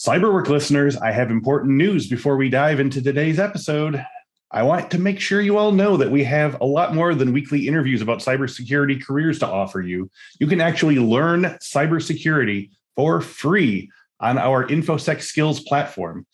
Cyberwork listeners, I have important news before we dive into today's episode. I want to make sure you all know that we have a lot more than weekly interviews about cybersecurity careers to offer you. You can actually learn cybersecurity for free on our Infosec Skills platform.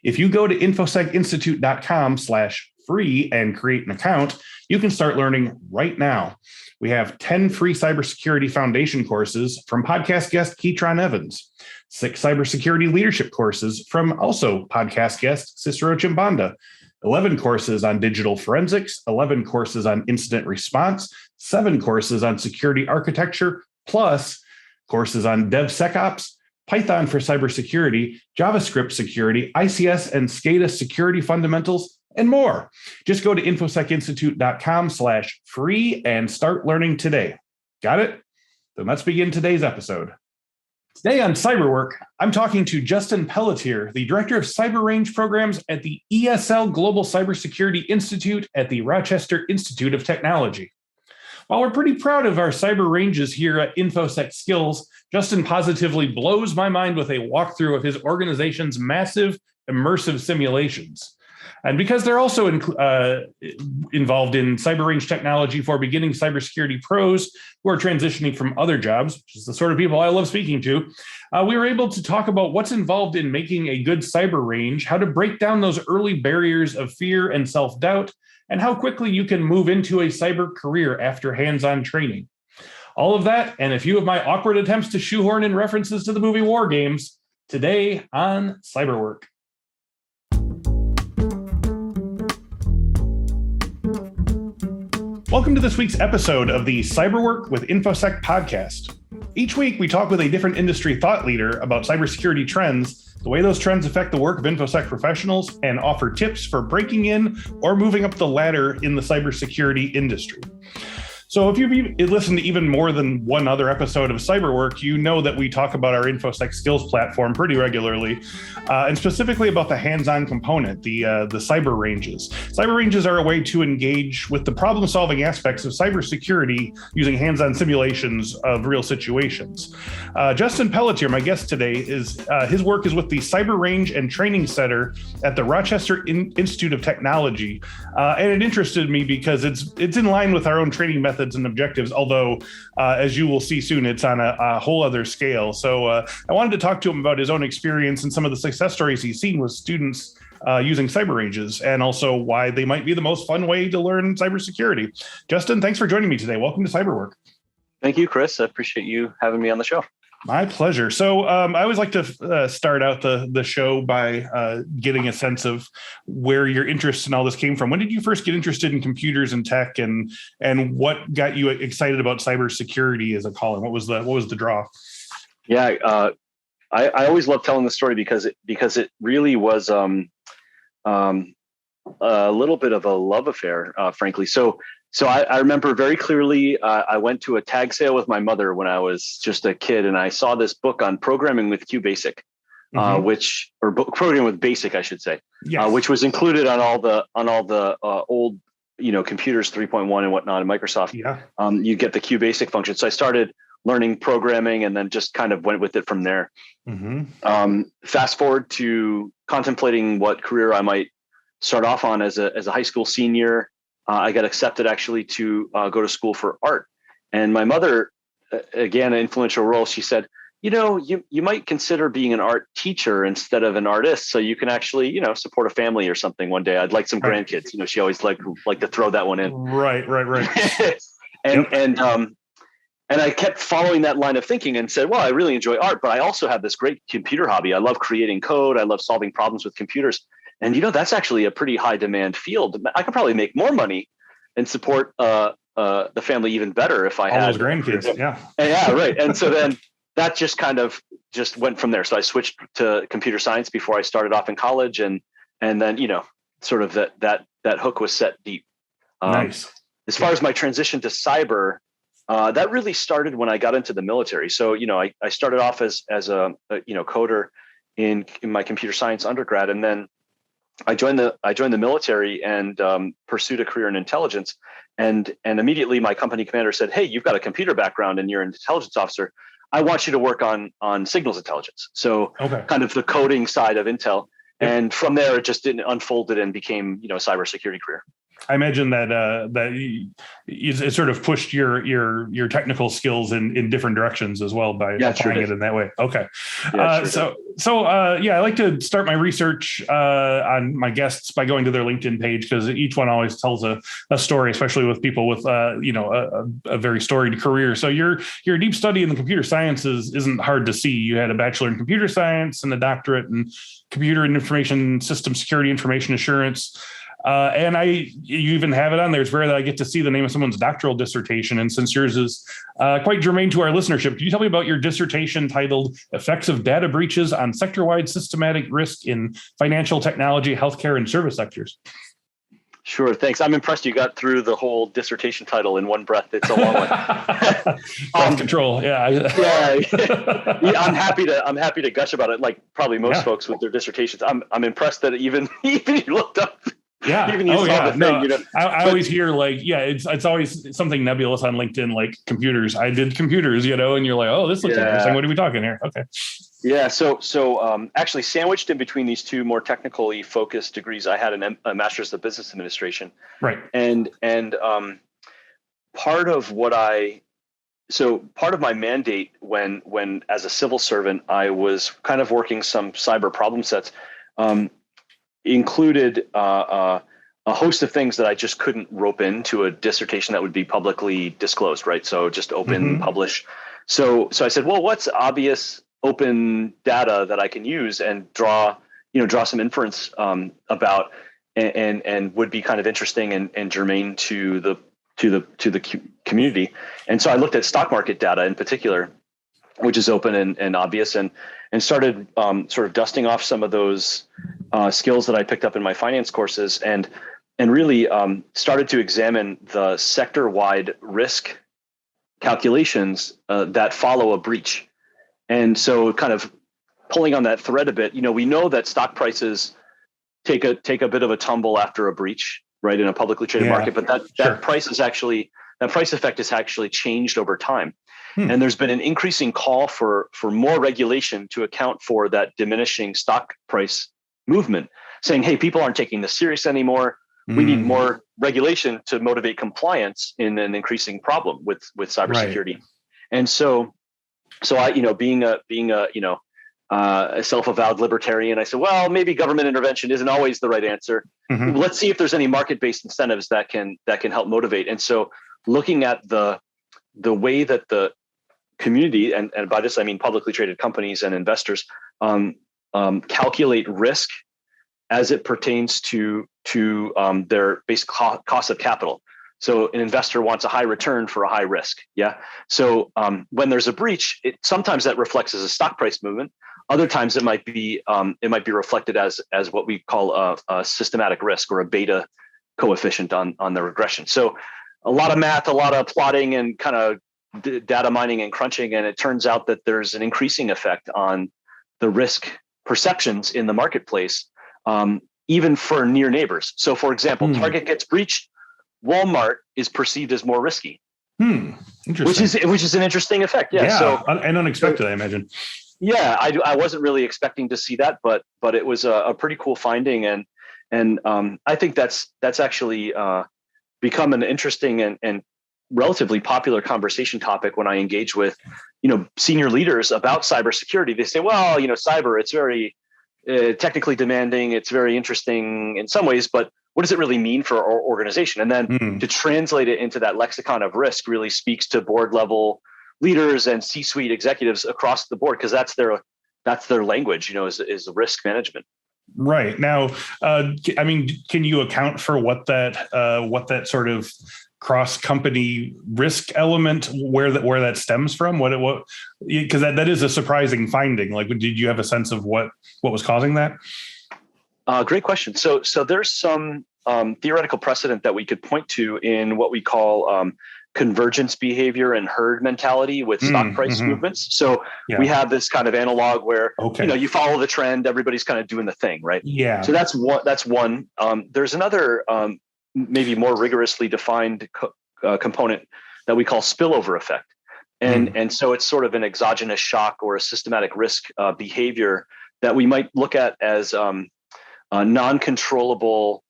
If you go to infosecinstitute.com/free and create an account, you can start learning right now. We have 10 free cybersecurity foundation courses from podcast guest Keytron Evans, 6 cybersecurity leadership courses from also podcast guest Cicero Chimbanda, 11 courses on digital forensics, 11 courses on incident response, 7 courses on security architecture, plus courses on DevSecOps, Python for cybersecurity, JavaScript security, ICS and SCADA security fundamentals, and more. Just go to infosecinstitute.com/free and start learning today. Got it? Then let's begin today's episode. Today on Cyberwork, I'm talking to Justin Pelletier, the Director of Cyber Range Programs at the ESL Global Cybersecurity Institute at the Rochester Institute of Technology. While we're pretty proud of our cyber ranges here at Infosec Skills, Justin positively blows my mind with a walkthrough of his organization's massive immersive simulations. And because they're also involved in cyber range technology for beginning cybersecurity pros who are transitioning from other jobs, which is the sort of people I love speaking to, we were able to talk about what's involved in making a good cyber range, how to break down those early barriers of fear and self-doubt, and how quickly you can move into a cyber career after hands-on training. All of that, and a few of my awkward attempts to shoehorn in references to the movie War Games, today on Cyberwork. Welcome to this week's episode of the Cyberwork with Infosec podcast. Each week, we talk with a different industry thought leader about cybersecurity trends, the way those trends affect the work of Infosec professionals, and offer tips for breaking in or moving up the ladder in the cybersecurity industry. So if you've listened to even more than one other episode of Cyberwork, you know that we talk about our Infosec Skills platform pretty regularly, and specifically about the hands-on component, the cyber ranges. Cyber ranges are a way to engage with the problem-solving aspects of cybersecurity using hands-on simulations of real situations. Justin Pelletier, my guest today, his work is with the Cyber Range and Training Center at the Rochester Institute of Technology, and it interested me because it's in line with our own training methods and objectives, although as you will see soon, it's on a whole other scale. So I wanted to talk to him about his own experience and some of the success stories he's seen with students using cyber ranges, and also why they might be the most fun way to learn cybersecurity. Justin, thanks for joining me today. Welcome to Cyberwork. Thank you, Chris. I appreciate you having me on the show. My pleasure. So I always like to start out the show by getting a sense of where your interest in all this came from. When did you first get interested in computers and tech, and what got you excited about cybersecurity as a calling? What was the draw? Yeah, I always love telling the story because it really was a little bit of a love affair, frankly. So I remember very clearly, I went to a tag sale with my mother when I was just a kid, and I saw this book on programming with QBasic, programming with BASIC, I should say, yes. Which was included on all the old, computers 3.1 and whatnot in Microsoft. Yeah. You get the QBasic function. So I started learning programming and then just kind of went with it from there. Mm-hmm. Fast forward to contemplating what career I might start off on as a high school senior. I got accepted actually to go to school for art. And my mother, again, an influential role, she said, you might consider being an art teacher instead of an artist, so you can actually, support a family or something one day. I'd like some grandkids. She always like to throw that one in. Right. And I kept following that line of thinking and said, well, I really enjoy art, but I also have this great computer hobby. I love creating code. I love solving problems with computers. And, that's actually a pretty high demand field. I could probably make more money and support the family even better if I had all those grandkids. Yeah. Yeah. Right. And so then that just went from there. So I switched to computer science before I started off in college. And then, sort of that hook was set deep. Nice. As far as my transition to cyber, that really started when I got into the military. So, I started off as a coder in my computer science undergrad, and then I joined the military and pursued a career in intelligence. And immediately my company commander said, "Hey, you've got a computer background and you're an intelligence officer. I want you to work on signals intelligence. So Okay. kind of the coding side of Intel. Yep. And from there, it just didn't unfolded and became, a cybersecurity career. I imagine that it sort of pushed your technical skills in different directions as well by applying it in that way. Okay. Yeah, I like to start my research on my guests by going to their LinkedIn page, because each one always tells a story, especially with people with a very storied career. So your deep study in the computer sciences isn't hard to see. You had a bachelor in computer science and a doctorate in computer and information system security, information assurance. And you even have it on there. It's rare that I get to see the name of someone's doctoral dissertation. And since yours is quite germane to our listenership, can you tell me about your dissertation titled Effects of Data Breaches on Sector-Wide Systematic Risk in Financial, Technology, Healthcare, and Service Sectors? Sure. Thanks. I'm impressed you got through the whole dissertation title in one breath. It's a long one. Control. Yeah. Yeah. I'm happy to gush about it. Like probably most folks with their dissertations. I'm impressed that even you looked up. Yeah. Even you saw the thing, I always hear it's always something nebulous on LinkedIn, like computers. I did computers, and you're like, oh, this looks interesting. What are we talking here? Okay. Yeah. So actually sandwiched in between these two more technically focused degrees, I had a master's of business administration. Right. And part of my mandate when as a civil servant, I was kind of working some cyber problem sets, included a host of things that I just couldn't rope into a dissertation that would be publicly disclosed, right? So just open, publish. So I said, well, what's obvious open data that I can use and draw some inference about, and would be kind of interesting and germane to the community. And so I looked at stock market data in particular, which is open and obvious, and started sort of dusting off some of those skills that I picked up in my finance courses, and really started to examine the sector-wide risk calculations that follow a breach. And so kind of pulling on that thread a bit, we know that stock prices take a bit of a tumble after a breach, right, in a publicly traded market, but that price effect has actually changed over time. And there's been an increasing call for more regulation to account for that diminishing stock price movement, saying, hey, people aren't taking this serious anymore. We need more regulation to motivate compliance in an increasing problem with cybersecurity. Right. And so I, being a self-avowed libertarian, I said, well, maybe government intervention isn't always the right answer. Let's see if there's any market-based incentives that can help motivate. And so looking at the way that the community, and by this I mean publicly traded companies and investors, calculate risk as it pertains to their basic cost of capital. So an investor wants a high return for a high risk. Yeah. So when there's a breach, sometimes that reflects as a stock price movement. Other times it might be reflected as what we call a systematic risk, or a beta coefficient on the regression. So a lot of math, a lot of plotting, and kind of data mining and crunching, and it turns out that there's an increasing effect on the risk perceptions in the marketplace, even for near neighbors. So, for example, Target gets breached, Walmart is perceived as more risky. Interesting. Which is an interesting effect. Yeah. So and unexpected, I imagine. Yeah, I wasn't really expecting to see that, but it was a pretty cool finding, and I think that's actually become an interesting and relatively popular conversation topic when I engage with senior leaders about cybersecurity. They say, well, cyber, it's very technically demanding, it's very interesting in some ways, but what does it really mean for our organization? And then to translate it into that lexicon of risk really speaks to board level leaders and C-suite executives across the board, because that's their language, is risk management. Right. Now, can you account for what that sort of cross-company risk element, where that stems from? What because that is a surprising finding. Like, did you have a sense of what was causing that? Great question. So there's some theoretical precedent that we could point to in what we call convergence behavior and herd mentality with stock price movements. So we have this kind of analog where you follow the trend, everybody's kind of doing the thing, right? Yeah. So that's one. There's another maybe more rigorously defined component that we call spillover effect. And so it's sort of an exogenous shock or a systematic risk behavior that we might look at as non-controllable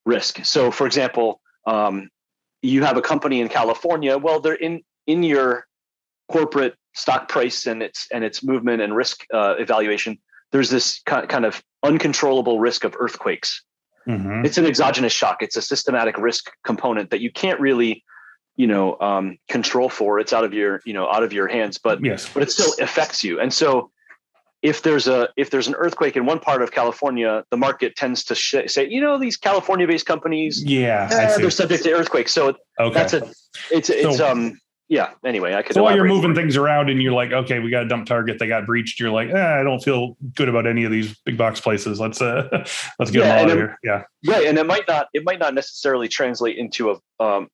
risk. So, for example, you have a company in California. Well, they're in your corporate stock price and its movement and risk evaluation. There's this kind of uncontrollable risk of earthquakes. Mm-hmm. It's an exogenous shock. It's a systematic risk component that you can't really, control for. It's out of your hands, but it still affects you. And so, if there's an earthquake in one part of California, the market tends to say, these California-based companies, they're subject to earthquakes. So anyway, I could. So while you're moving things around and you're like, okay, we got a dump target, they got breached. You're like, I don't feel good about any of these big box places. Let's get them out of here. Yeah. Right. And it might not necessarily translate into an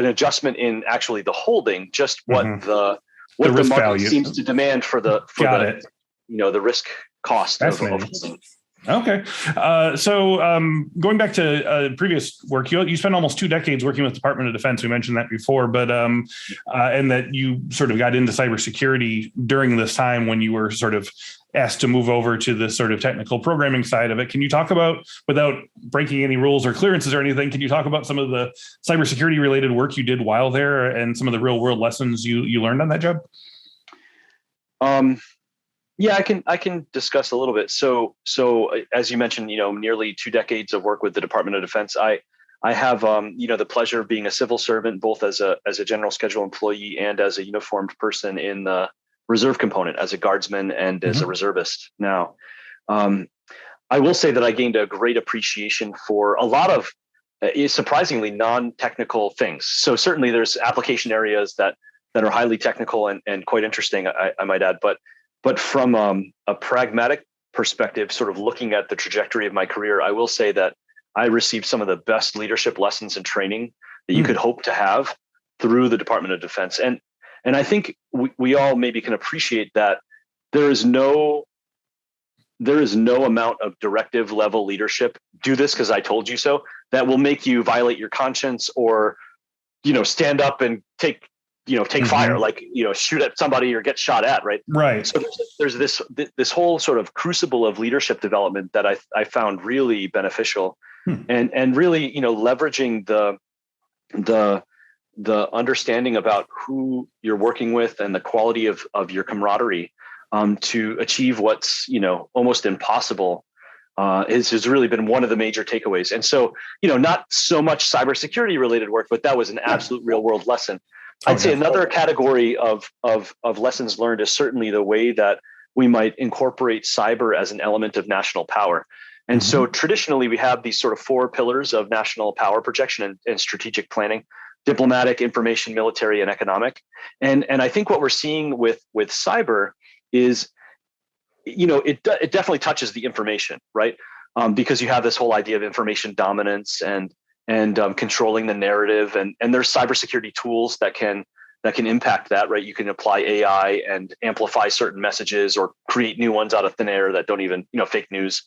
adjustment in actually the holding, just what the market value seems to demand for the risk cost of holding. Okay. So going back to previous work, you spent almost 2 decades working with the Department of Defense. We mentioned that before, but and that you sort of got into cybersecurity during this time when you were sort of asked to move over to the sort of technical programming side of it. Can you talk about, without breaking any rules or clearances or anything, can you talk about some of the cybersecurity related work you did while there and some of the real world lessons you learned on that job? Yeah, I can discuss a little bit. So as you mentioned, nearly 2 decades of work with the Department of Defense. I have the pleasure of being a civil servant, both as a general schedule employee and as a uniformed person in the reserve component, as a guardsman and as a reservist. Now, I will say that I gained a great appreciation for a lot of surprisingly non-technical things. So certainly there's application areas that are highly technical and quite interesting, I might add, but from a pragmatic perspective, sort of looking at the trajectory of my career, I will say that I received some of the best leadership lessons and training that you could hope to have through the Department of Defense. And I think we all maybe can appreciate that there is no amount of directive level leadership, do this because I told you so, that will make you violate your conscience or, stand up and take fire, like, shoot at somebody or get shot at. Right. So there's this whole sort of crucible of leadership development that I found really beneficial and really, leveraging the understanding about who you're working with and the quality of your camaraderie to achieve what's, almost impossible has really been one of the major takeaways. And so, not so much cybersecurity related work, but that was an absolute real world lesson. I'd say another category of lessons learned is certainly the way that we might incorporate cyber as an element of national power. And so traditionally we have these sort of 4 pillars of national power projection and strategic planning: diplomatic, information, military, and economic. And I think what we're seeing with cyber is, it definitely touches the information, right? Because you have this whole idea of information dominance and controlling the narrative, and there's cybersecurity tools that can impact that, right? You can apply AI and amplify certain messages or create new ones out of thin air that don't even, fake news.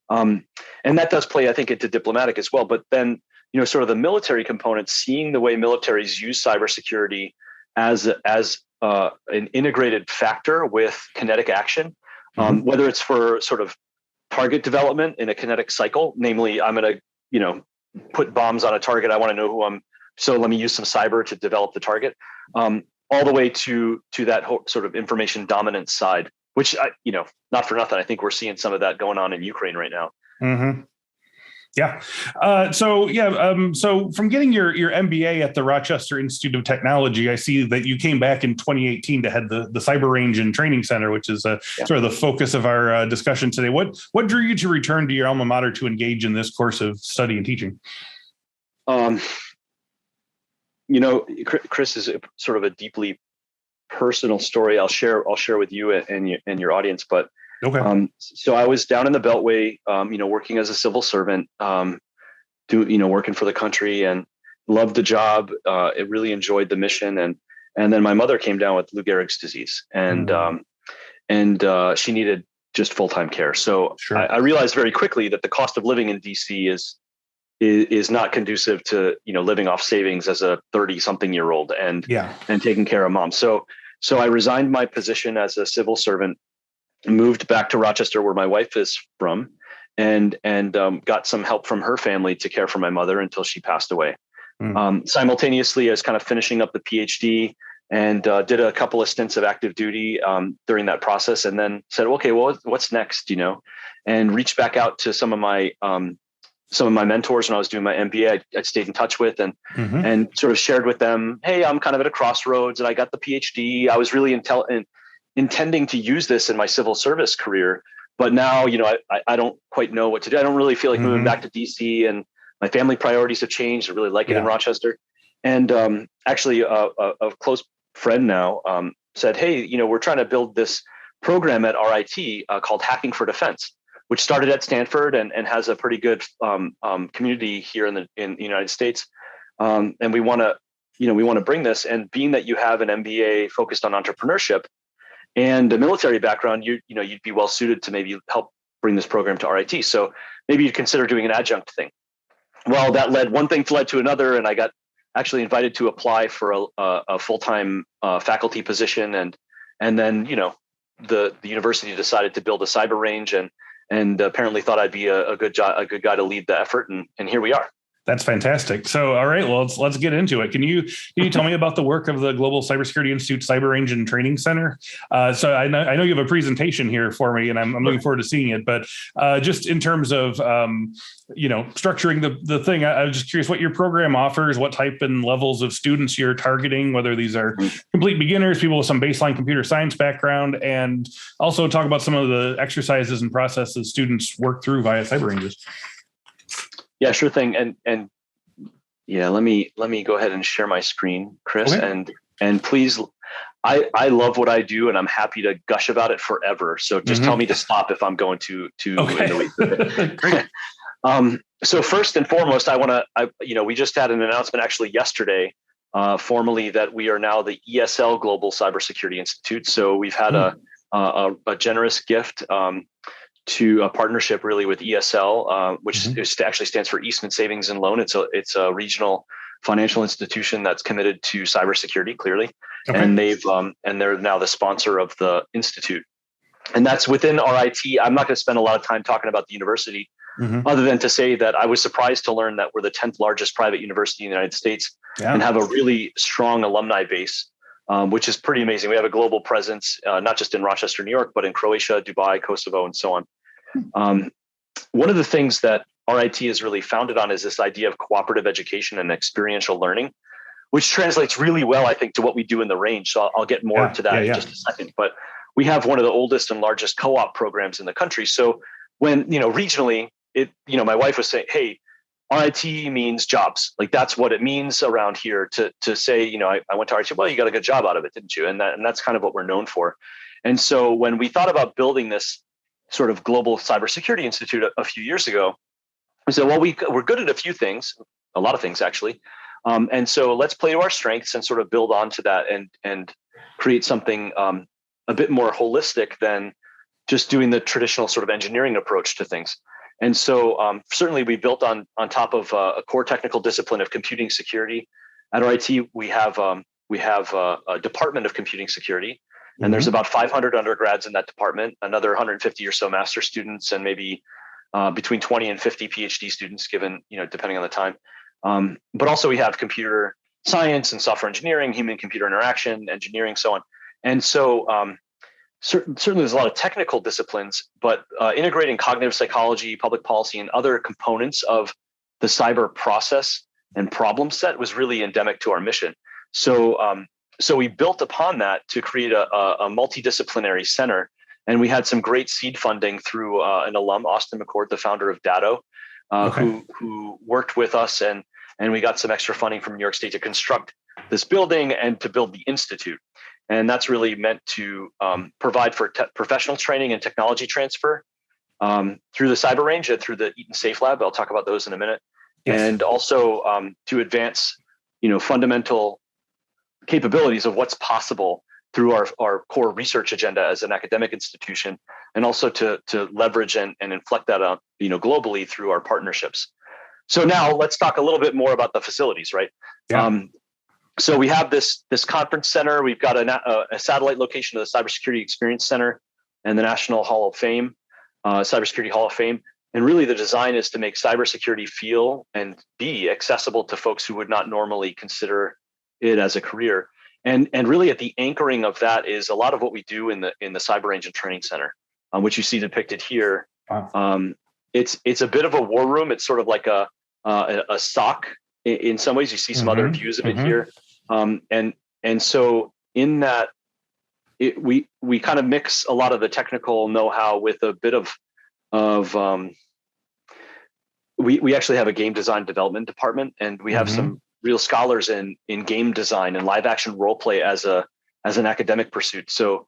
And that does play, I think, into diplomatic as well. But then, sort of the military component, seeing the way militaries use cybersecurity as an integrated factor with kinetic action, whether it's for sort of target development in a kinetic cycle, namely, I'm going to, put bombs on a target. I want to know who so let me use some cyber to develop the target, all the way to that whole sort of information dominance side, which not for nothing, I think we're seeing some of that going on in Ukraine right now. Mm-hmm. Yeah. So from getting your MBA at the Rochester Institute of Technology, I see that you came back in 2018 to head the Cyber Range and Training Center, which is sort of the focus of our discussion today. What drew you to return to your alma mater to engage in this course of study and teaching? Chris, is sort of a deeply personal story I'll share with you and your audience, but okay. So I was down in the Beltway, working as a civil servant, working for the country, and loved the job. I really enjoyed the mission, and then my mother came down with Lou Gehrig's disease, and she needed just full-time care. So sure. I realized very quickly that the cost of living in DC is is not conducive to, living off savings as a 30-something-year-old and taking care of mom. So I resigned my position as a civil servant, moved back to Rochester, where my wife is from, and got some help from her family to care for my mother until she passed away. Simultaneously, I was kind of finishing up the PhD and did a couple of stints of active duty during that process, and then said, okay, well, what's next? And reached back out to some of my mentors when I was doing my MBA. I stayed in touch with and sort of shared with them, hey, I'm kind of at a crossroads, and I got the PhD. I was really intending to use this in my civil service career, but now, I don't quite know what to do. I don't really feel like moving back to DC, and my family priorities have changed. I really like it in Rochester. And actually, a close friend now said, hey, we're trying to build this program at RIT called Hacking for Defense, which started at Stanford and has a pretty good community here in the United States. And we want to bring this. And being that you have an MBA focused on entrepreneurship and a military background, you'd be well suited to maybe help bring this program to RIT. So maybe you'd consider doing an adjunct thing. Well, one thing led to another, and I got actually invited to apply for a full-time faculty position, and then the university decided to build a cyber range, and apparently thought I'd be a good guy to lead the effort, and here we are. That's fantastic. So, all right, well, let's get into it. Can you tell me about the work of the Global Cybersecurity Institute Cyber Range and Training Center? So I know you have a presentation here for me, and I'm looking forward to seeing it. But just in terms of structuring the thing, I was just curious what your program offers, what type and levels of students you're targeting, whether these are complete beginners, people with some baseline computer science background, and also talk about some of the exercises and processes students work through via cyber ranges. Yeah, sure thing. And yeah, let me go ahead and share my screen, Chris. Okay. And please, I love what I do, and I'm happy to gush about it forever. So just tell me to stop if I'm going to okay. in the weeds. Great. So first and foremost, we just had an announcement actually yesterday, formally, that we are now the ESL Global Cybersecurity Institute. So we've had a generous gift to a partnership really with ESL, which actually stands for Eastman Savings and Loan. It's a regional financial institution that's committed to cybersecurity, clearly, and they're now the sponsor of the institute, and that's within RIT. I'm not going to spend a lot of time talking about the university, other than to say that I was surprised to learn that we're the 10th largest private university in the United States and have a really strong alumni base. Which is pretty amazing. We have a global presence, not just in Rochester, New York, but in Croatia, Dubai, Kosovo, and so on. One of the things that RIT is really founded on is this idea of cooperative education and experiential learning, which translates really well, I think, to what we do in the range. So I'll get more to that in just a second. But we have one of the oldest and largest co-op programs in the country. So when, regionally, my wife was saying, hey, RIT means jobs. Like that's what it means around here to say, I went to RIT. Well, you got a good job out of it, didn't you? And that's kind of what we're known for. And so when we thought about building this sort of Global Cybersecurity Institute a few years ago, we said, well, we're good at a lot of things actually. And so let's play to our strengths and sort of build onto that and create something a bit more holistic than just doing the traditional sort of engineering approach to things. And so certainly we built on top of a core technical discipline of computing security. At RIT, we have a department of computing security, and there's about 500 undergrads in that department, another 150 or so master students, and maybe between 20 and 50 PhD students, given, depending on the time. But also we have computer science and software engineering, human-computer interaction, engineering, so on. And so certainly there's a lot of technical disciplines, but integrating cognitive psychology, public policy, and other components of the cyber process and problem set was really endemic to our mission. So we built upon that to create a multidisciplinary center, and we had some great seed funding through an alum, Austin McCord, the founder of Datto, who worked with us, and we got some extra funding from New York State to construct this building and to build the institute. And that's really meant to provide for professional training and technology transfer through the cyber range and through the Eaton Safe Lab. I'll talk about those in a minute. Yes. And also to advance, fundamental capabilities of what's possible through our core research agenda as an academic institution, and also to leverage and inflect that out, globally through our partnerships. So now let's talk a little bit more about the facilities, right? Yeah. So we have this conference center. We've got a satellite location of the Cybersecurity Experience Center and the National Hall of Fame, Cybersecurity Hall of Fame. And really the design is to make cybersecurity feel and be accessible to folks who would not normally consider it as a career. And really at the anchoring of that is a lot of what we do in the Cyber Agent Training Center, which you see depicted here. Wow. It's a bit of a war room. It's sort of like a SOC in some ways. You see some other views of it here. And so in that, we kind of mix a lot of the technical know-how with a bit of we actually have a game design development department, and we have some real scholars in game design and live action role play as an academic pursuit. So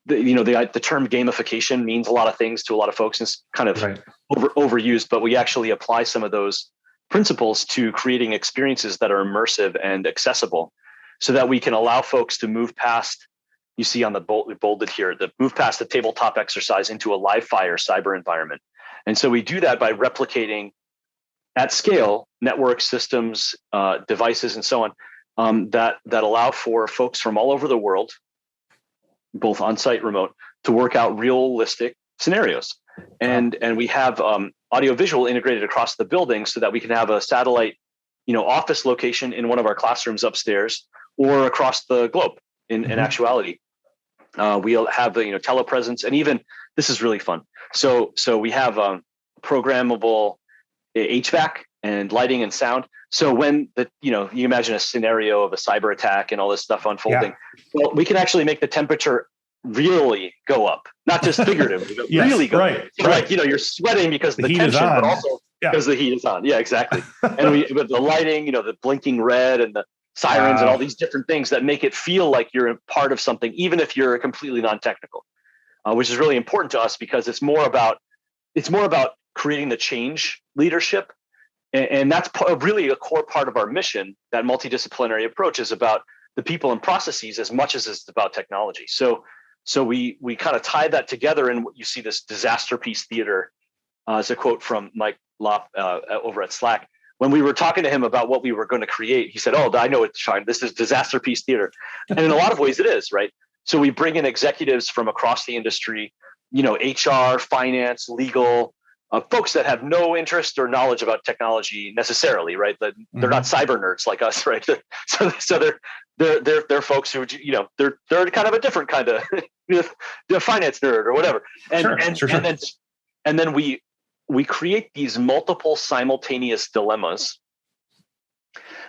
the term gamification means a lot of things to a lot of folks, and it's kind of overused, but we actually apply some of those principles to creating experiences that are immersive and accessible, so that we can allow folks to move past, you see on the bolded here, move past the tabletop exercise into a live fire cyber environment. And so we do that by replicating at scale network systems, devices, and so on, that allow for folks from all over the world, both on-site, remote, to work out realistic scenarios. And we have audiovisual integrated across the building, so that we can have a satellite, office location in one of our classrooms upstairs or across the globe in actuality. We'll have the telepresence, and even this is really fun. So we have programmable HVAC and lighting and sound. So when you imagine a scenario of a cyber attack and all this stuff unfolding, well, we can actually make the temperature really go up, not just figuratively, but really go up. So like, you're sweating because the tension, but also because the heat is on. Yeah, exactly. And with the lighting, the blinking red and the sirens and all these different things that make it feel like you're a part of something, even if you're completely non-technical, which is really important to us, because it's more about creating the change leadership. And that's really a core part of our mission. That multidisciplinary approach is about the people and processes as much as it's about technology. So we kind of tie that together, and you see this disaster piece theater, as a quote from Mike Lopp over at Slack. When we were talking to him about what we were going to create, he said, "Oh, I know it's trying. This is disaster piece theater." And in a lot of ways it is, right? So we bring in executives from across the industry, HR, finance, legal, folks that have no interest or knowledge about technology necessarily, right? They're not cyber nerds like us, right? So they're folks who, they're kind of a different kind of finance nerd or whatever. And then we create these multiple simultaneous dilemmas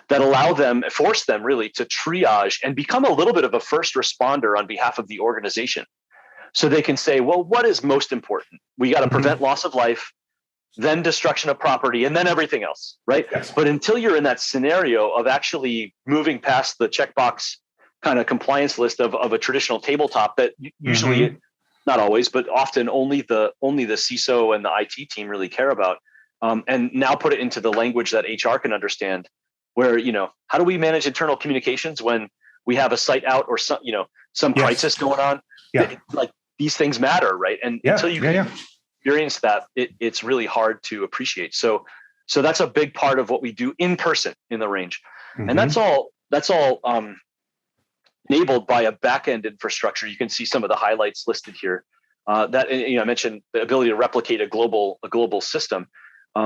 that force them really to triage and become a little bit of a first responder on behalf of the organization. So they can say, well, what is most important? We got to prevent loss of life, then destruction of property, and then everything else, right? Yes. But until you're in that scenario of actually moving past the checkbox kind of compliance list of a traditional tabletop that usually, not always, but often only the CISO and the IT team really care about, and now put it into the language that HR can understand, where, how do we manage internal communications when we have a site out or some crisis going on? Yeah. Like, these things matter, right? And until you can experience that, it's really hard to appreciate. So that's a big part of what we do in person in the range, and that's all enabled by a back-end infrastructure. You can see some of the highlights listed here. That I mentioned the ability to replicate a global system.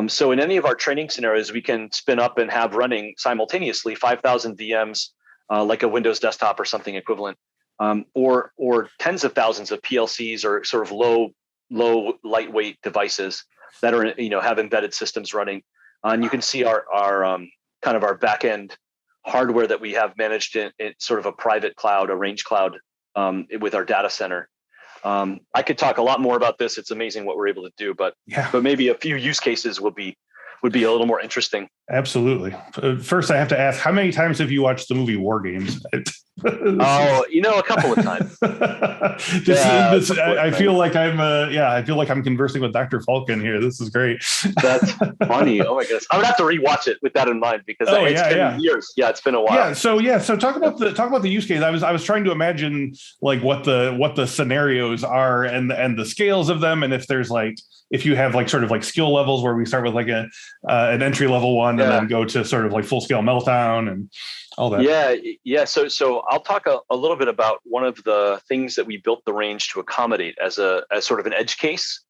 So in any of our training scenarios, we can spin up and have running simultaneously 5,000 VMs, like a Windows desktop or something equivalent. Or tens of thousands of PLCs or sort of low lightweight devices that are have embedded systems running, and you can see our kind of our back end hardware that we have managed in sort of a private cloud, a range cloud, with our data center. I could talk a lot more about this. It's amazing what we're able to do, but maybe a few use cases would be a little more interesting. Absolutely. First, I have to ask, how many times have you watched the movie War Games? A couple of times. I feel like I'm conversing with Dr. Falcon here. This is great. That's funny. Oh my goodness. I would have to rewatch it with that in mind, because it's been years. Yeah, it's been a while. So talk about the use case. I was trying to imagine like what the scenarios are and the scales of them, and if there's like, if you have like sort of like skill levels where we start with like an entry level one, and then go to sort of like full scale meltdown and all that. Yeah. So I'll talk a little bit about one of the things that we built the range to accommodate as sort of an edge case,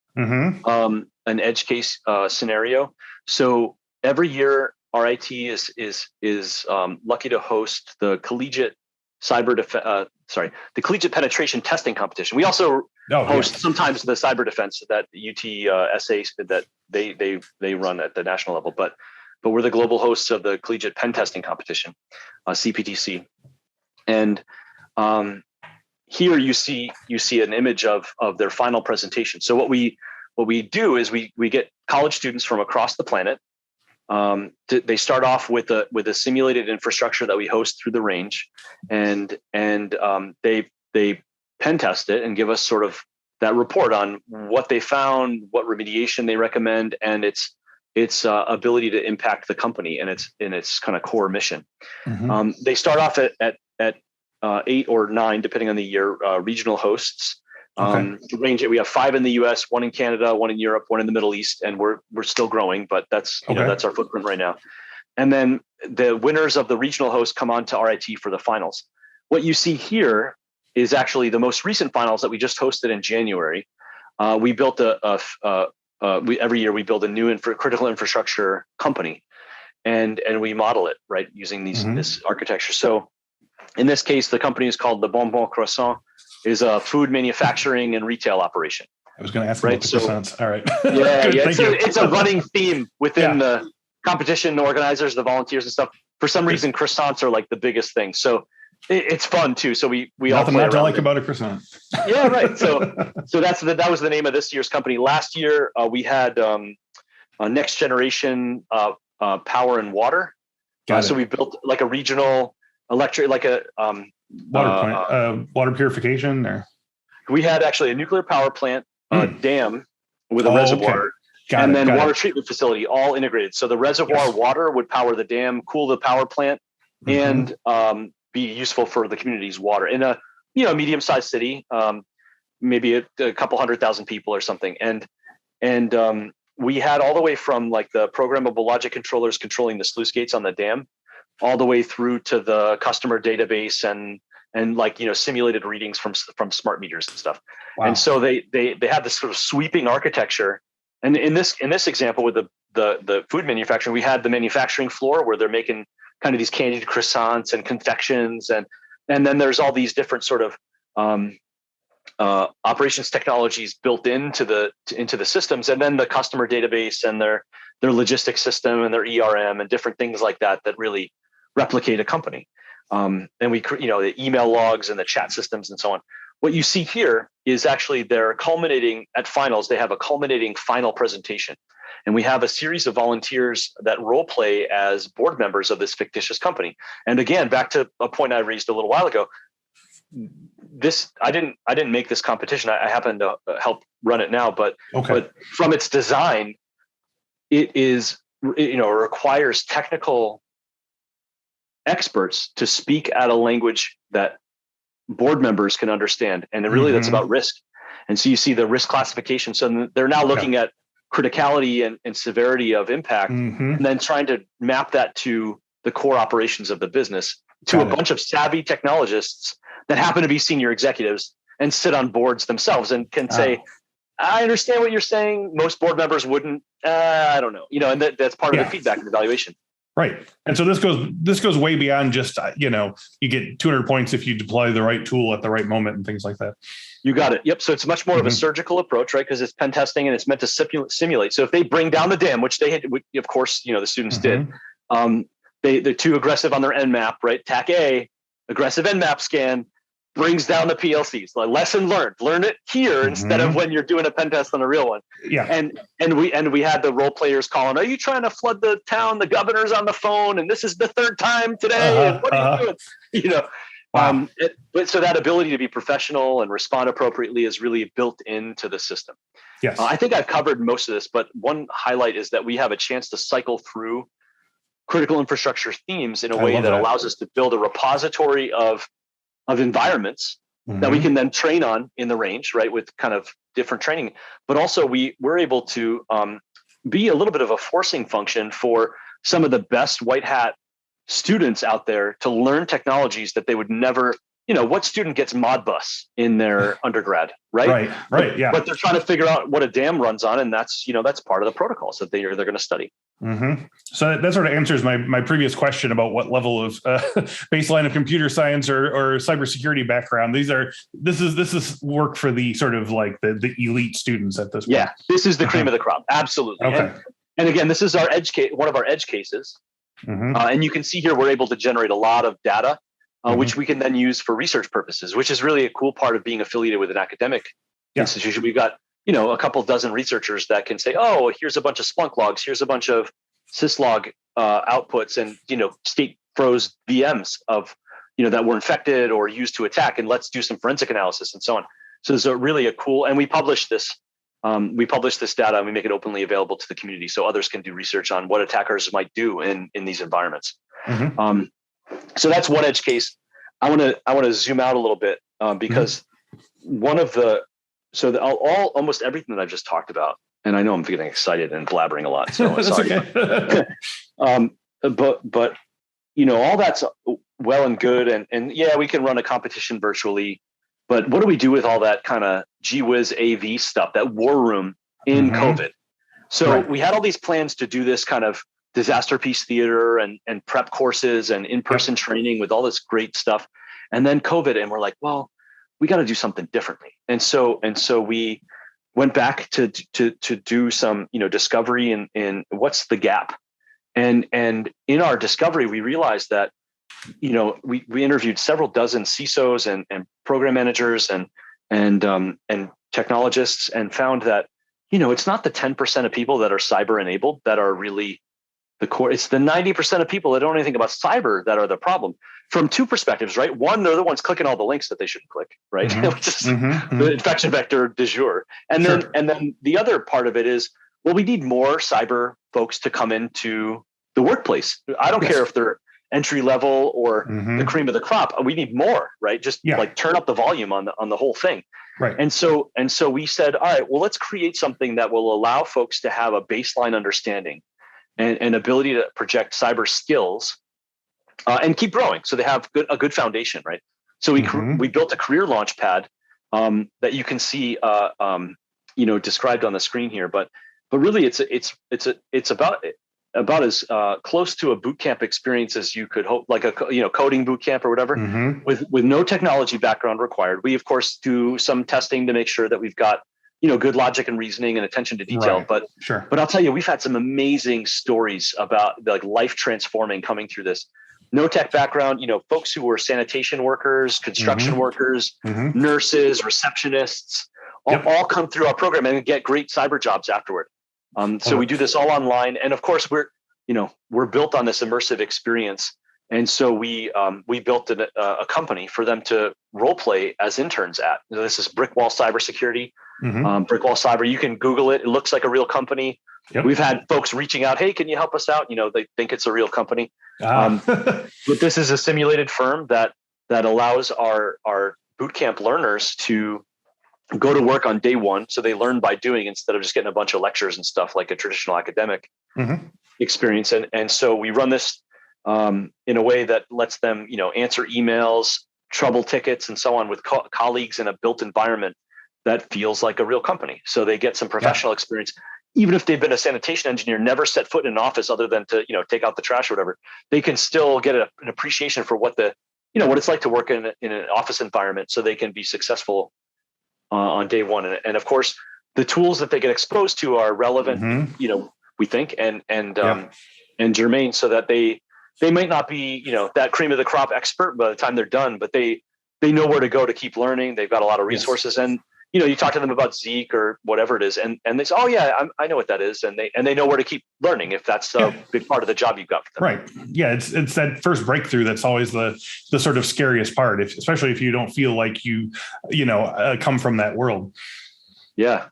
scenario. So every year, RIT is lucky to host the collegiate the collegiate penetration testing competition. We also host sometimes the cyber defense that UTSA that they run at the national level, but we're the global hosts of the collegiate pen testing competition, CPTC. And here you see an image of their final presentation. So what we do is we get college students from across the planet. They start off with a simulated infrastructure that we host through the range, and they pen test it and give us sort of that report on what they found, what remediation they recommend, and its ability to impact the company and its kind of core mission. They start off at 8 or 9, depending on the year, regional hosts. We have 5 in the US, 1 in Canada, 1 in Europe, 1 in the Middle East, and we're still growing, but that's that's our footprint right now. And then the winners of the regional hosts come on to RIT for the finals. What you see here is actually the most recent finals that we just hosted in January. We built every year we build a new critical infrastructure company, and we model it right using this architecture. So in this case, the company is called the Bonbon Croissant. Is a food manufacturing and retail operation. I was going to ask about the croissants. All right. It's a running theme within the competition organizers, the volunteers and stuff. For some reason, croissants are like the biggest thing. So it's fun too. So we all play not to around like about a croissant. Yeah, right. So that was the name of this year's company. Last year we had a next generation power and water. So we built like a regional electric, like a water plant, water purification, or we had actually a nuclear power plant, dam with a reservoir, and then water treatment facility, all integrated. So the reservoir water would power the dam, cool the power plant, and be useful for the community's water in a medium-sized city, maybe a couple 100,000 people or something. And we had all the way from like the programmable logic controllers controlling the sluice gates on the dam, all the way through to the customer database and like simulated readings from smart meters and stuff. Wow. And so they have this sort of sweeping architecture. And in this example with the food manufacturing, we had the manufacturing floor where they're making kind of these candied croissants and confections, and then there's all these different sort of operations technologies built into the systems, and then the customer database and their logistics system and their ERM and different things like that really replicate a company. And we, the email logs and the chat systems and so on. What you see here is actually they're culminating at finals. They have a culminating final presentation. And we have a series of volunteers that role play as board members of this fictitious company. And again, back to a point I raised a little while ago, I didn't make this competition. I happen to help run it now, but from its design, it requires technical experts to speak at a language that board members can understand. And really that's about risk. And so you see the risk classification. So they're now looking at criticality and severity of impact, and then trying to map that to the core operations of the business to a bunch of savvy technologists that happen to be senior executives and sit on boards themselves and can say, I understand what you're saying. Most board members wouldn't, I don't know, and that's part of the feedback and evaluation. Right. And so this goes way beyond just, you get 200 points if you deploy the right tool at the right moment and things like that. You got it. Yep. So it's much more of a surgical approach, right? Because it's pen testing and it's meant to simulate. So if they bring down the dam, which they had, of course, the students did, they're too aggressive on their Nmap, right? TAC A, aggressive Nmap scan, brings down the PLCs. Like, lesson learned. Learn it here instead of when you're doing a pen test on a real one. Yeah. And we had the role players calling, "Are you trying to flood the town? The governor's on the phone, and this is the 3rd time today. And what are you doing?" Wow. But so that ability to be professional and respond appropriately is really built into the system. Yes. I think I've covered most of this, but one highlight is that we have a chance to cycle through critical infrastructure themes in a way that allows us to build a repository of environments that we can then train on in the range, right, with kind of different training. But also we're able to be a little bit of a forcing function for some of the best white hat students out there to learn technologies that they would never, what student gets Modbus in their undergrad, right? Right. Yeah. But they're trying to figure out what a dam runs on, and that's part of the protocols that they're going to study. Mm-hmm. So that sort of answers my previous question about what level of baseline of computer science or cybersecurity background. This is work for the sort of like the elite students at this point. Yeah, this is the cream of the crop. Absolutely. Okay. And again, this is our one of our edge cases. Mm-hmm. And you can see here we're able to generate a lot of data, which we can then use for research purposes, which is really a cool part of being affiliated with an academic institution. We've got a couple dozen researchers that can say, oh, here's a bunch of Splunk logs, here's a bunch of syslog outputs, and state froze VMs of that were infected or used to attack, and let's do some forensic analysis and so on. So it's really a cool, and we publish this. We publish this data and we make it openly available to the community so others can do research on what attackers might do in these environments. Mm-hmm. So that's one edge case. I want to zoom out a little bit because one of the almost everything that I've just talked about, and I know I'm getting excited and blabbering a lot, so sorry. Okay. But all that's well and good, and yeah, we can run a competition virtually. But what do we do with all that kind of gee whiz AV stuff, that war room in COVID? So we had all these plans to do this kind of disaster piece theater and prep courses and in-person training with all this great stuff. And then COVID, and we're like, well, we got to do something differently. And so we went back to do some, discovery in what's the gap. And in our discovery, we realized that we interviewed several dozen CISOs and program managers and technologists, and found that it's not the 10% of people that are cyber enabled that are really the core. It's the 90% of people that don't know anything about cyber that are the problem, from two perspectives, right? One, they're the ones clicking all the links that they shouldn't click, right? Which is the infection vector du jour. And then the other part of it is, well, we need more cyber folks to come into the workplace. I don't care if they're entry level or the cream of the crop. We need more, right? Just like turn up the volume on the whole thing. Right. And so we said, all right, well, let's create something that will allow folks to have a baseline understanding and ability to project cyber skills and keep growing. So they have a good foundation, right? So we built a career launch pad that you can see described on the screen here, but really it's about as close to a boot camp experience as you could hope, like a coding boot camp or whatever, with no technology background required. We of course do some testing to make sure that we've got good logic and reasoning and attention to detail. Right. But I'll tell you, we've had some amazing stories about like life transforming coming through this. No tech background, folks who were sanitation workers, construction workers, nurses, receptionists, all come through our program and get great cyber jobs afterward. So we do this all online, and of course we're built on this immersive experience, and so we built a company for them to role play as interns at. This is Brickwall Cybersecurity, Brickwall Cyber. You can Google it; it looks like a real company. Yep. We've had folks reaching out, "Hey, can you help us out?" They think it's a real company, but this is a simulated firm that allows our bootcamp learners to go to work on day one. So they learn by doing instead of just getting a bunch of lectures and stuff like a traditional academic experience. And so we run this in a way that lets them, answer emails, trouble tickets, and so on with colleagues in a built environment that feels like a real company. So they get some professional experience. Even if they've been a sanitation engineer, never set foot in an office other than to, take out the trash or whatever, they can still get an appreciation for what what it's like to work in an office environment, so they can be successful on day one. And of course, the tools that they get exposed to are relevant, we think, and germane, so that they might not be, that cream of the crop expert by the time they're done, but they know where to go to keep learning. They've got a lot of resources, and you talk to them about Zeek or whatever it is, and they say, oh yeah, I know what that is, and they know where to keep learning if that's a big part of the job you've got for them. Right. Yeah, it's that first breakthrough that's always the sort of scariest part, especially if you don't feel like you come from that world. Yeah,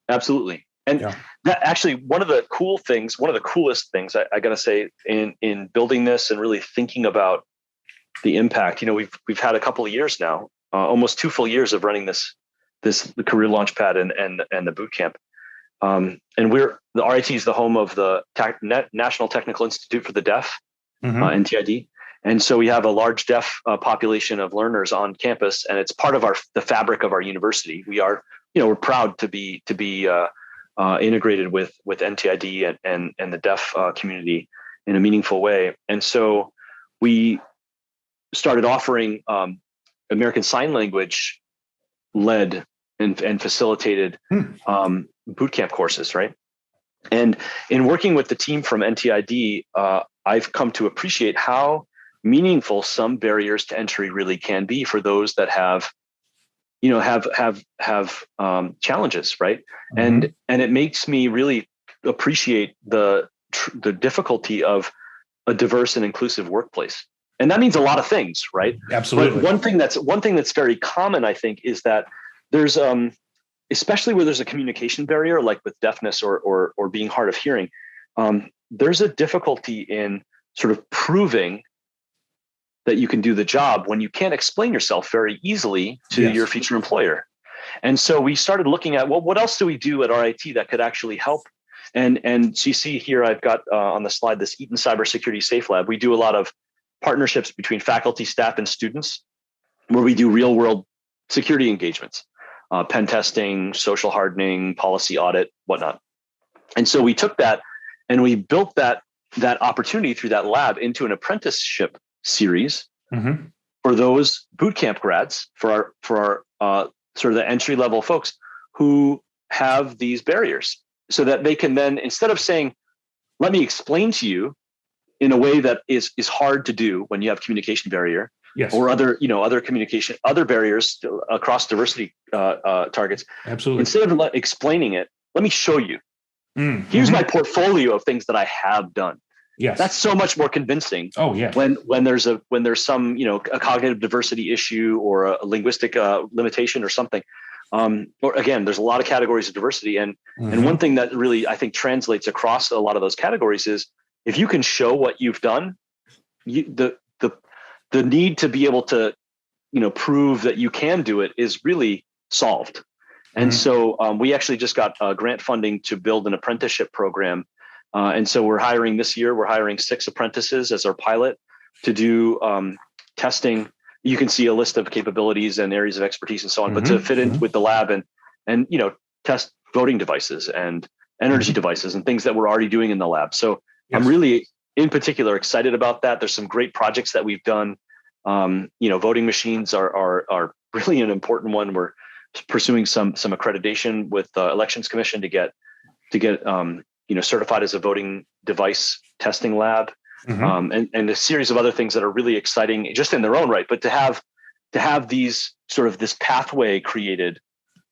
absolutely. And that actually one of the coolest things I got to say in building this and really thinking about the impact. We've had a couple of years now, almost 2 full years of running the career launch pad and the boot camp. And the RIT is the home of the National Technical Institute for the Deaf, NTID. And so we have a large deaf population of learners on campus, and it's part of the fabric of our university. We're proud to be integrated with NTID and the deaf community in a meaningful way. And so we started offering American Sign Language led and facilitated bootcamp courses, right? And in working with the team from NTID, I've come to appreciate how meaningful some barriers to entry really can be for those that have challenges, right? And it makes me really appreciate the difficulty of a diverse and inclusive workplace. And that means a lot of things, right? Absolutely. But one thing that's very common, I think, is that there's especially where there's a communication barrier, like with deafness or being hard of hearing, there's a difficulty in sort of proving that you can do the job when you can't explain yourself very easily to your future employer. And so we started looking at, well, what else do we do at RIT that could actually help? And so you see here, I've got on the slide this Eaton Cybersecurity Safe Lab. We do a lot of partnerships between faculty, staff, and students, where we do real world security engagements, pen testing, social hardening, policy audit, whatnot. And so we took that and we built that opportunity through that lab into an apprenticeship series for those bootcamp grads, for our sort of the entry level folks who have these barriers, so that they can then, instead of saying, let me explain to you in a way that is hard to do when you have communication barrier, or other barriers across diversity targets. Absolutely. Instead of explaining it, let me show you. Here's my portfolio of things that I have done. Yes, that's so much more convincing. Oh yeah. When there's some a cognitive diversity issue or a linguistic limitation or something. Or again, there's a lot of categories of diversity, and one thing that really I think translates across a lot of those categories is if you can show what you've done, the need to be able to prove that you can do it is really solved. And so we actually just got grant funding to build an apprenticeship program. And so we're hiring 6 apprentices as our pilot to do testing. You can see a list of capabilities and areas of expertise and so on, but to fit in with the lab and test voting devices and energy devices and things that we're already doing in the lab. So I'm really, in particular, excited about that. There's some great projects that we've done. Voting machines are really an important one. We're pursuing some accreditation with the Elections Commission to get certified as a voting device testing lab, and a series of other things that are really exciting just in their own right. But to have these sort of this pathway created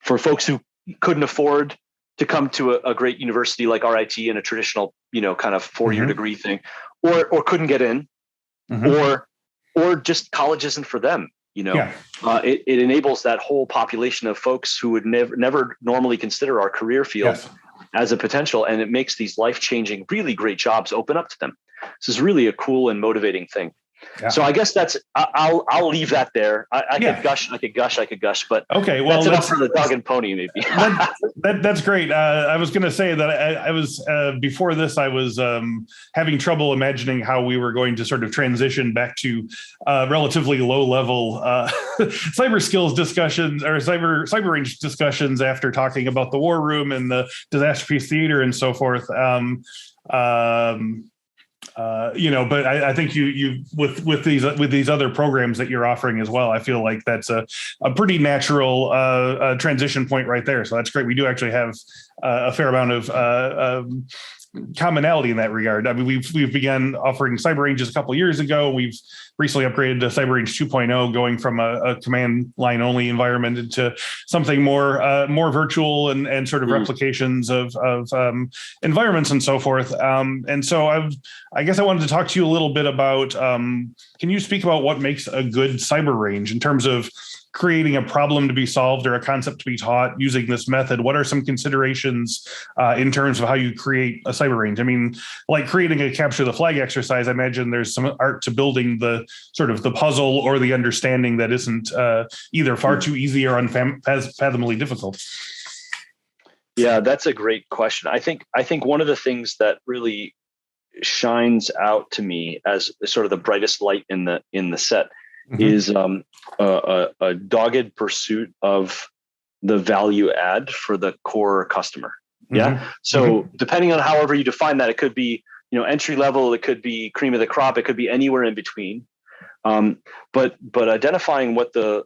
for folks who couldn't afford to come to a great university like RIT in a traditional, kind of 4-year degree thing, or couldn't get in, or just college isn't for them. It enables that whole population of folks who would never normally consider our career field as a potential, and it makes these life-changing, really great jobs open up to them. This is really a cool and motivating thing. Yeah. So I guess I'll leave that there. I could gush, but okay, well, that's enough for the dog and pony, maybe. That's great. I was going to say that I was before this, I was having trouble imagining how we were going to sort of transition back to relatively low-level cyber skills discussions or cyber range discussions after talking about the war room and the disaster piece theater and so forth. But I think you with these other programs that you're offering as well, I feel like that's a pretty natural transition point right there. So that's great. We do actually have a fair amount of commonality in that regard. I mean, we've begun offering cyber ranges a couple of years ago. We've recently upgraded to cyber range 2.0, going from a command line only environment into something more virtual and sort of replications of environments and so forth. And so I guess I wanted to talk to you a little bit about, can you speak about what makes a good cyber range in terms of creating a problem to be solved or a concept to be taught using this method? What are some considerations in terms of how you create a cyber range? I mean, like creating a capture the flag exercise, I imagine there's some art to building the sort of the puzzle or the understanding that isn't either far too easy or unfathomably difficult. Yeah, that's a great question. I think one of the things that really shines out to me as sort of the brightest light in the set is a dogged pursuit of the value add for the core customer. Yeah. So depending on however you define that, it could be, entry level, it could be cream of the crop, it could be anywhere in between. But identifying what the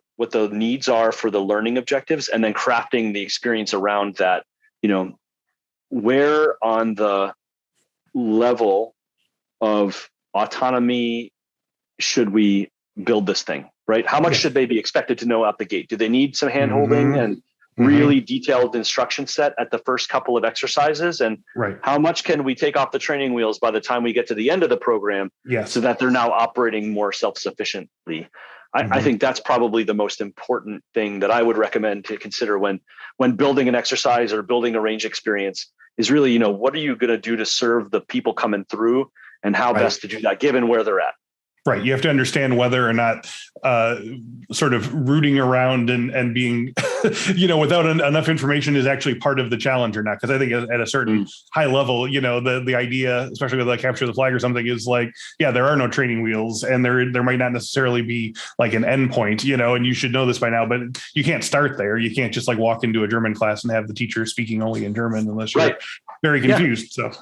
needs are for the learning objectives, and then crafting the experience around that, where on the level of autonomy should we build this thing, right? How much should they be expected to know out the gate? Do they need some hand holding and really detailed instruction set at the first couple of exercises? And how much can we take off the training wheels by the time we get to the end of the program so that they're now operating more self-sufficiently? I think that's probably the most important thing that I would recommend to consider when building an exercise or building a range experience is really, what are you going to do to serve the people coming through, and how best to do that given where they're at. Right. You have to understand whether or not sort of rooting around and being, without enough information is actually part of the challenge or not. Because I think at a certain high level, the idea, especially with like capture the flag or something, is like, there are no training wheels, and there might not necessarily be like an endpoint, and you should know this by now, but you can't start there. You can't just like walk into a German class and have the teacher speaking only in German unless you're very confused. So,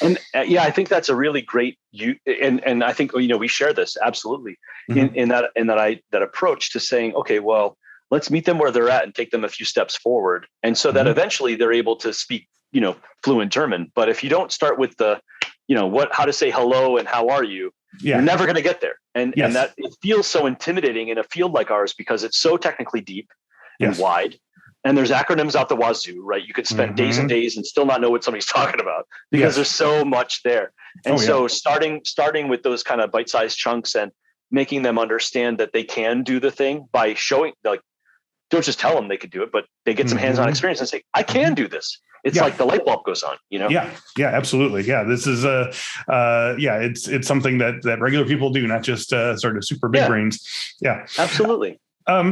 And I think that's a really great, and I think, we share this absolutely in that approach to saying, okay, well, let's meet them where they're at and take them a few steps forward. And so that eventually they're able to speak, fluent German. But if you don't start with the, how to say hello and how are you, you're never going to get there. And that it feels so intimidating in a field like ours because it's so technically deep and wide. And there's acronyms out the wazoo, right? You could spend days and days and still not know what somebody's talking about because there's so much there. And starting with those kind of bite-sized chunks and making them understand that they can do the thing by showing, like, don't just tell them they could do it, but they get some hands-on experience and say, I can do this. It's like the light bulb goes on, Yeah, absolutely. Yeah. This is it's something that regular people do, not just sort of super big brains. Yeah, absolutely.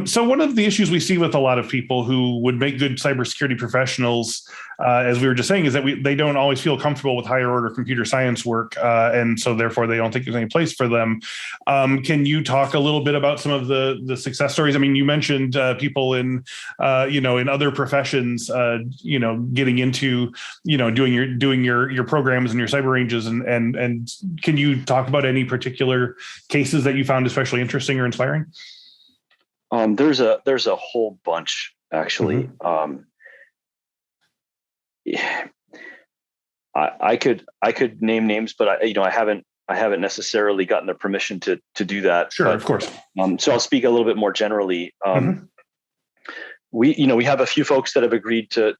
So one of the issues we see with a lot of people who would make good cybersecurity professionals, as we were just saying, is that they don't always feel comfortable with higher order computer science work. And so therefore they don't think there's any place for them. Can you talk a little bit about some of the success stories? I mean, you mentioned people in other professions, getting into, doing your programs and your cyber ranges. And can you talk about any particular cases that you found especially interesting or inspiring? There's a whole bunch actually. I could name names, but I haven't necessarily gotten the permission to do that. Sure, of course. So I'll speak a little bit more generally. We have a few folks that have agreed to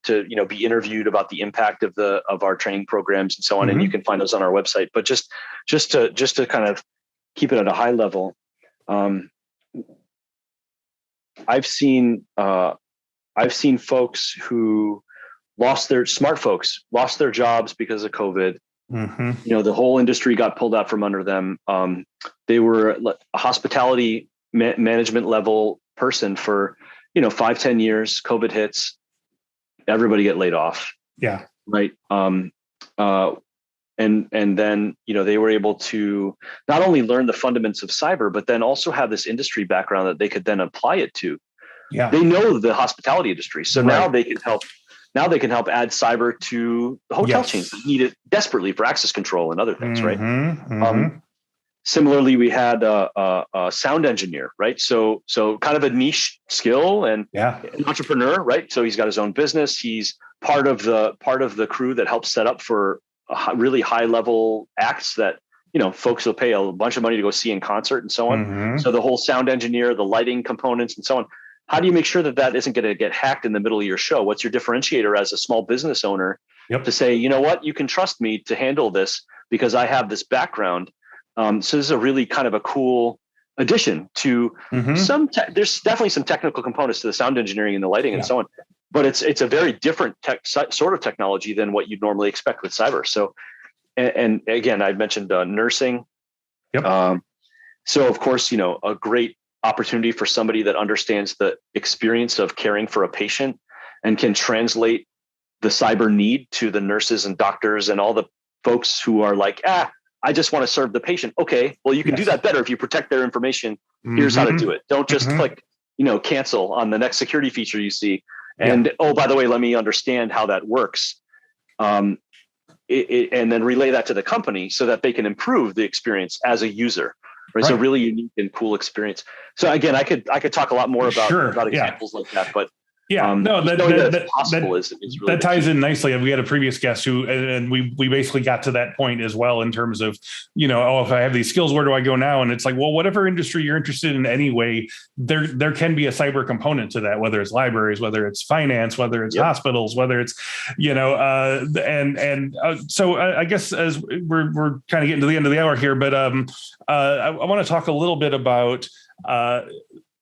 be interviewed about the impact of our training programs and so on, and you can find those on our website. But just to kind of keep it at a high level. I've seen folks who lost their jobs because of COVID. The whole industry got pulled out from under them. They were a hospitality management level person for 5-10 years. COVID hits, everybody get laid off. Yeah. Right. And then, they were able to not only learn the fundamentals of cyber, but then also have this industry background that they could then apply it to. Yeah. They know the hospitality industry. So now they can help add cyber to the hotel chains that need it desperately for access control and other things. Right. Similarly, we had a sound engineer, right? So kind of a niche skill and an entrepreneur, right? So he's got his own business. He's part of the crew that helps set up for really high level acts that, folks will pay a bunch of money to go see in concert and so on. So the whole sound engineer, the lighting components and so on. How do you make sure that isn't going to get hacked in the middle of your show? What's your differentiator as a small business owner to say, you know what, you can trust me to handle this because I have this background. So this is a really kind of a cool addition to there's definitely some technical components to the sound engineering and the lighting and so on. But it's a very different sort of technology than what you'd normally expect with cyber. So, and again, I've mentioned nursing. So of course, a great opportunity for somebody that understands the experience of caring for a patient and can translate the cyber need to the nurses and doctors and all the folks who are like, I just want to serve the patient. Okay, well, you can do that better if you protect their information. Here's how to do it. Don't just click, cancel on the next security feature you see. And oh, by the way, let me understand how that works. And then relay that to the company so that they can improve the experience as a user. Right. So really unique and cool experience. So again, I could talk a a lot more about examples like that, but that ties in nicely. We had a previous guest who, and we basically got to that point as well in terms of, if I have these skills, where do I go now? And it's like, well, whatever industry you're interested in anyway, there can be a cyber component to that, whether it's libraries, whether it's finance, whether it's hospitals, whether it's, so I guess as we're kind of getting to the end of the hour here, but I want to talk a little bit about,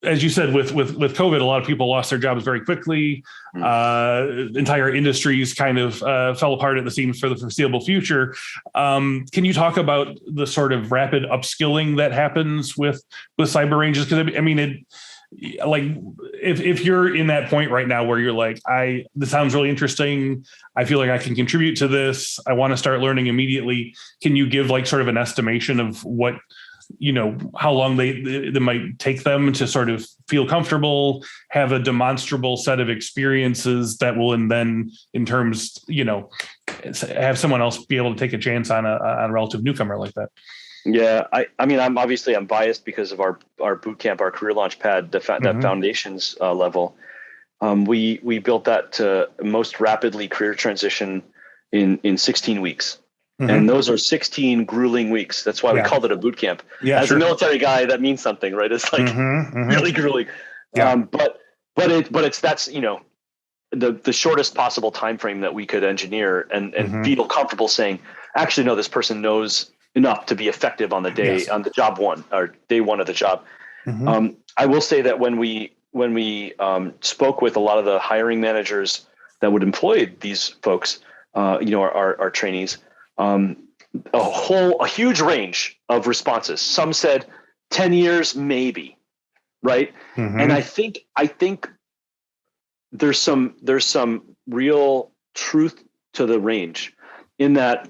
as you said, with COVID, a lot of people lost their jobs very quickly. Entire industries kind of fell apart at the seams for the foreseeable future. Can you talk about the sort of rapid upskilling that happens with cyber ranges? Because I mean, if you're in that point right now where you're like, this sounds really interesting, I feel like I can contribute to this, I want to start learning immediately. Can you give like sort of an estimation of what, how long they might take them to sort of feel comfortable, have a demonstrable set of experiences that will, and then in terms, have someone else be able to take a chance on a relative newcomer like that? Yeah. I mean, I'm biased because of our boot camp, our career launch pad, that foundations level. We built that to most rapidly career transition in 16 weeks. And those are 16 grueling weeks. That's why we called it a boot camp. As a military guy, that means something, right? It's like really grueling. But that's the shortest possible time frame that we could engineer and feel comfortable saying, actually, no, this person knows enough to be effective on the day on the job one or day one of the job. I will say that when we spoke with a lot of the hiring managers that would employ these folks, our trainees. A huge range of responses. Some said 10 years, maybe, right? And I think there's some real truth to the range in that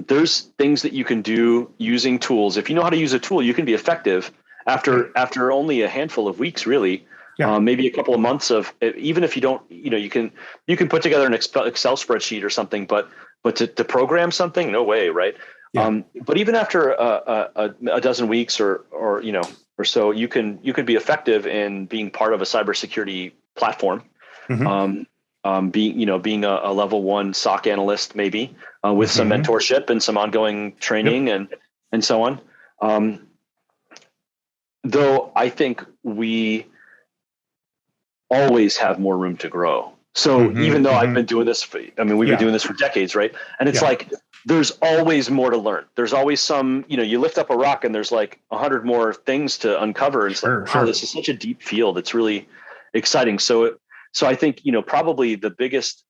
there's things that you can do using tools. If you know how to use a tool, you can be effective after only a handful of weeks, really. Maybe a couple of months of, even if you don't, you can put together an Excel spreadsheet or something, but to program something, no way, right? But even after a dozen weeks or so, you can be effective in being part of a cybersecurity platform. Being a level 1 SOC analyst, maybe with some mentorship and some ongoing training and so on. Though I think we always have more room to grow. So even though I've been doing this, we've been doing this for decades, right? And it's like, there's always more to learn. There's always some, you lift up a rock and there's like 100 more things to uncover. And it's wow, this is such a deep field. It's really exciting. So I think, probably the biggest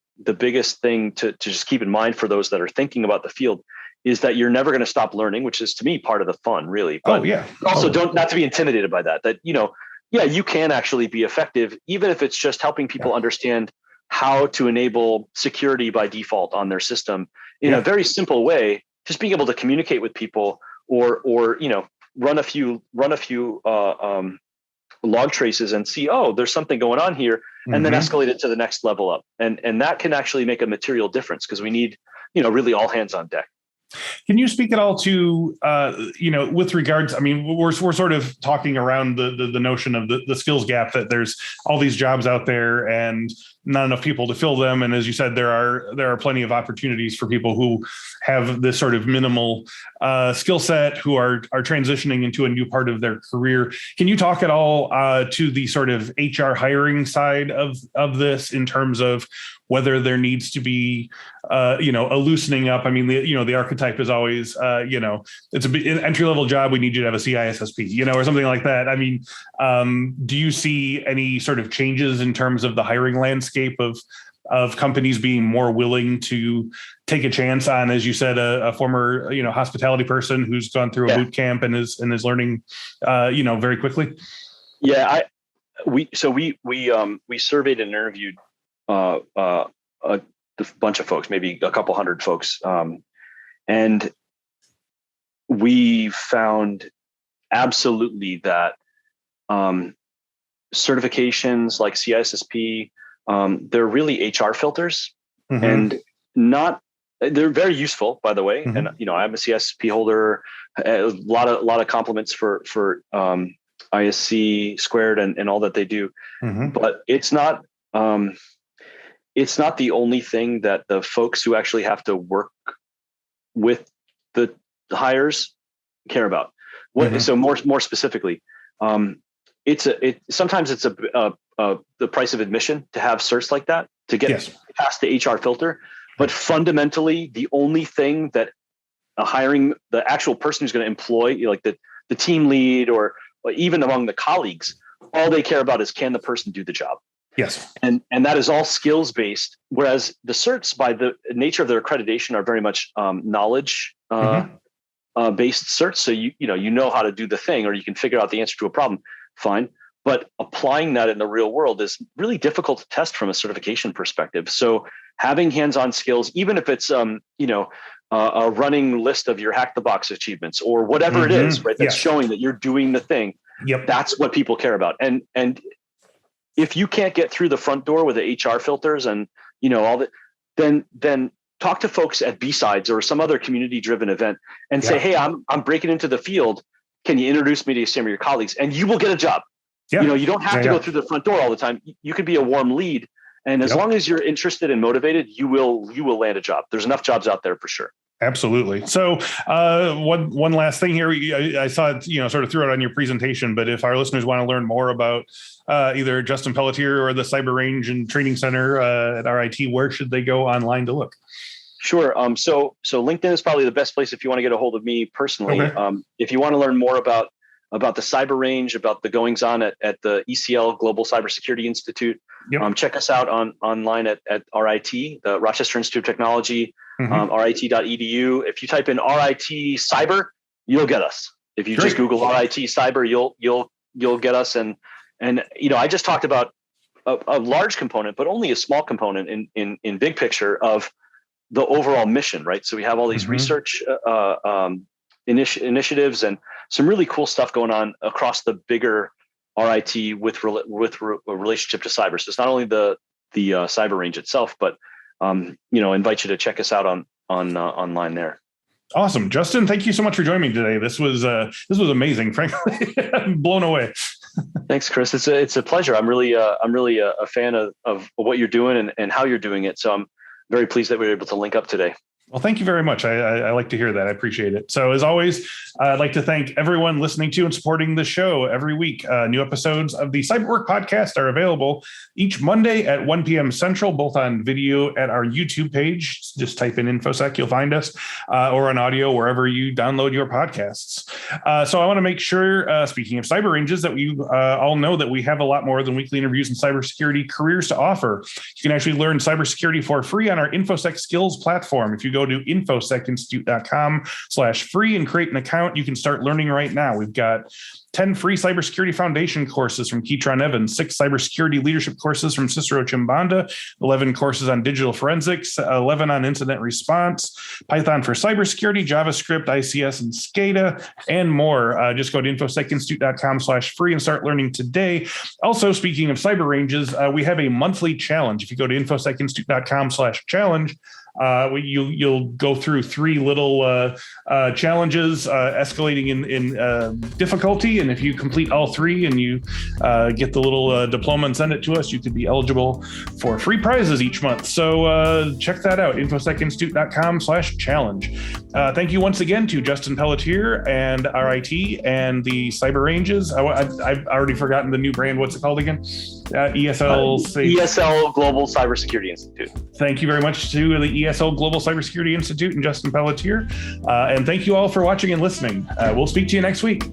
thing to just keep in mind for those that are thinking about the field is that you're never going to stop learning, which is to me part of the fun, really. But also not to be intimidated by that, you can actually be effective, even if it's just helping people understand how to enable security by default on their system in a very simple way. Just being able to communicate with people, or run a few log traces and see, there's something going on here, and then escalate it to the next level up, and that can actually make a material difference because we need really all hands on deck. Can you speak at all to, with regards, we're sort of talking around the notion of the skills gap, that there's all these jobs out there and not enough people to fill them. And as you said, there are plenty of opportunities for people who have this sort of minimal skill set, who are transitioning into a new part of their career. Can you talk at all to the sort of HR hiring side of this, in terms of whether there needs to be, a loosening up? The archetype is always, it's an entry-level job, we need you to have a CISSP, or something like that. Do you see any sort of changes in terms of the hiring landscape of companies being more willing to take a chance on, as you said, a former, hospitality person who's gone through a boot camp and is learning, very quickly? Yeah, we surveyed and interviewed bunch of folks, maybe a couple hundred folks. And we found absolutely that certifications like CISSP, they're really HR filters, and they're very useful, by the way. And I'm a CISSP holder. A lot of compliments for ISC squared and all that they do, but it's not the only thing that the folks who actually have to work with the hires care about. So more specifically, sometimes it's the price of admission to have certs like that to get past the HR filter. But fundamentally, the only thing that the actual person who's going to employ, like the team lead or even among the colleagues, all they care about is, can the person do the job? Yes. And that is all skills based. Whereas the certs, by the nature of their accreditation, are very much knowledge based certs. So you know how to do the thing, or you can figure out the answer to a problem. Fine. But applying that in the real world is really difficult to test from a certification perspective. So having hands-on skills, even if it's a running list of your hack the box achievements or whatever it is, right? That's showing that you're doing the thing. Yep. That's what people care about. And if you can't get through the front door with the HR filters and all that, then talk to folks at B-Sides or some other community-driven event and say, hey, I'm breaking into the field. Can you introduce me to some of your colleagues? And you will get a job. Yeah. You don't have to go through the front door all the time. You could be a warm lead. And as long as you're interested and motivated, you will land a job. There's enough jobs out there for sure. Absolutely. So one last thing here, I saw it, sort of threw it on your presentation, but if our listeners want to learn more about either Justin Pelletier or the Cyber Range and Training Center at RIT, where should they go online to look? Sure. So LinkedIn is probably the best place if you want to get a hold of me personally. Okay. If you want to learn more about the Cyber Range, about the goings on at the ESL Global Cybersecurity Institute, check us out online at RIT, the Rochester Institute of Technology, rit.edu. If you type in RIT Cyber, you'll get us. If you just Google RIT Cyber, you'll get us. And I just talked about a large component, but only a small component in big picture of the overall mission, right? So we have all these research initiatives and some really cool stuff going on across the bigger RIT with a relationship to cyber. So it's not only the Cyber Range itself, but invite you to check us out online there. Awesome, Justin. Thank you so much for joining me today. This was amazing. Frankly, I'm blown away. Thanks, Chris. It's a pleasure. I'm really a fan of what you're doing and how you're doing it. So I'm very pleased that we were able to link up today. Well, thank you very much. I like to hear that. I appreciate it. So as always, I'd like to thank everyone listening to and supporting the show every week. New episodes of the Cyberwork podcast are available each Monday at 1 p.m. Central, both on video at our YouTube page. Just type in Infosec, you'll find us, or on audio wherever you download your podcasts. So I want to make sure, speaking of Cyber Ranges, that we all know that we have a lot more than weekly interviews and cybersecurity careers to offer. You can actually learn cybersecurity for free on our Infosec Skills platform. If you go to infosecinstitute.com/free and create an account, you can start learning right now. We've got 10 free cybersecurity foundation courses from Keytron Evans, 6 cybersecurity leadership courses from Cicero Chimbanda, 11 courses on digital forensics, 11 on incident response, Python for cybersecurity, JavaScript, ICS, and SCADA, and more. Just go to infosecinstitute.com/free and start learning today. Also, speaking of Cyber Ranges, we have a monthly challenge. If you go to infosecinstitute.com/challenge, you'll go through 3 little challenges, escalating in difficulty, and if you complete all 3 and you get the little diploma and send it to us, you could be eligible for free prizes each month. So check that out, infosecinstitute.com/challenge. Thank you once again to Justin Pelletier and RIT and the Cyber Ranges. I've already forgotten the new brand. What's it called again? ESL Global Cybersecurity Institute. Thank you very much to the ESL Global Cybersecurity Institute and Justin Pelletier. And thank you all for watching and listening. We'll speak to you next week.